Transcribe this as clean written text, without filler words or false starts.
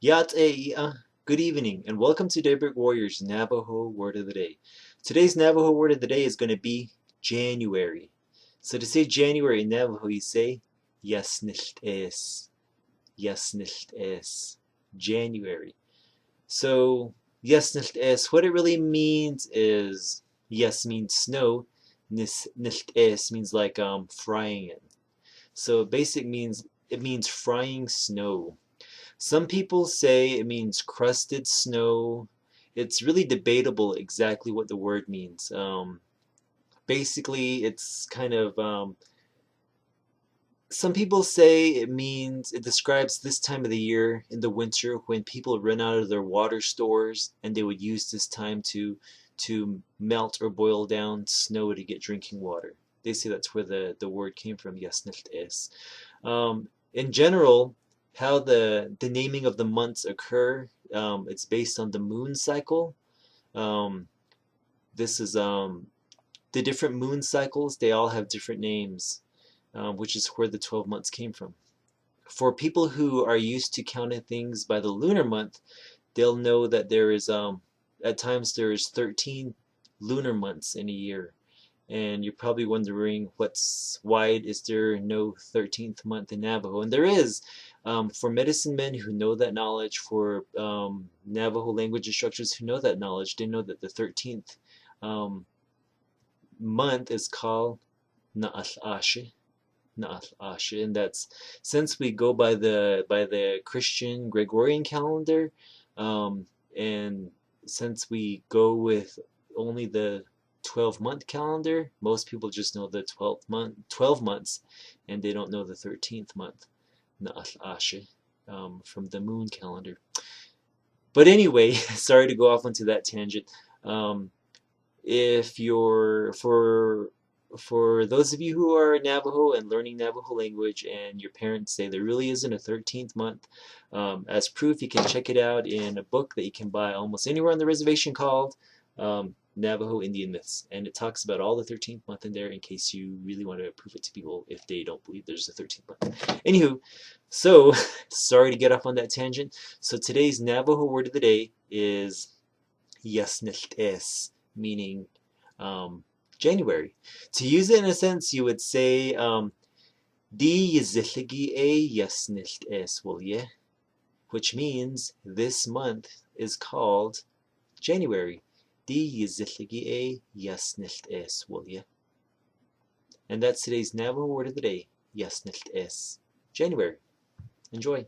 Good evening, and welcome to Daybreak Warriors Navajo Word of the Day. Today's Navajo Word of the Day is going to be January. So to say January in Navajo, you say Yas Niłt'ees. Yas Niłt'ees. January. So Yas Niłt'ees, what it really means is Yes means snow, Niłt'ees means like frying it. So it means frying snow. Some people say it means crusted snow. It's really debatable exactly what the word means. Basically, it's kind of some people say it describes this time of the year in the winter when people run out of their water stores and they would use this time to melt or boil down snow to get drinking water. They say that's where the word came from, Yas Niłt'ees. In general, how the naming of the months occur, it's based on the moon cycle. Um, this is the different moon cycles, they all have different names, which is where the 12 months came from. For people who are used to counting things by the lunar month, they'll know that there is at times there is 13 lunar months in a year. And you're probably wondering why is there no 13th month in Navajo? And there is. For medicine men who know that knowledge, for Navajo language instructors who know that knowledge, they know that the 13th um, month is called Na'al Ashe, and that's since we go by the Christian Gregorian calendar, um, and since we go with only the 12-month calendar, most people just know the 12 months, and they don't know the 13th month, Na'al Ashe, from the moon calendar. But anyway, sorry to go off onto that tangent. Um, if you're for those of you who are Navajo and learning Navajo language and your parents say there really isn't a 13th month, as proof you can check it out in a book that you can buy almost anywhere on the reservation called Navajo Indian Myths, and it talks about all the 13th month in there in case you really want to prove it to people if they don't believe there's a 13th month. Anywho, so sorry to get off on that tangent. So today's Navajo word of the day is Yas Niłt'ees, meaning January. To use it in a sense, you would say Yiziłígíí Yas Niłt'ees Wolyé, which means this month is called January. Yiziłígíí Yas Niłt'ees Wolyé. And that's today's Navajo word of the day, Yas Niłt'ees, January. Enjoy.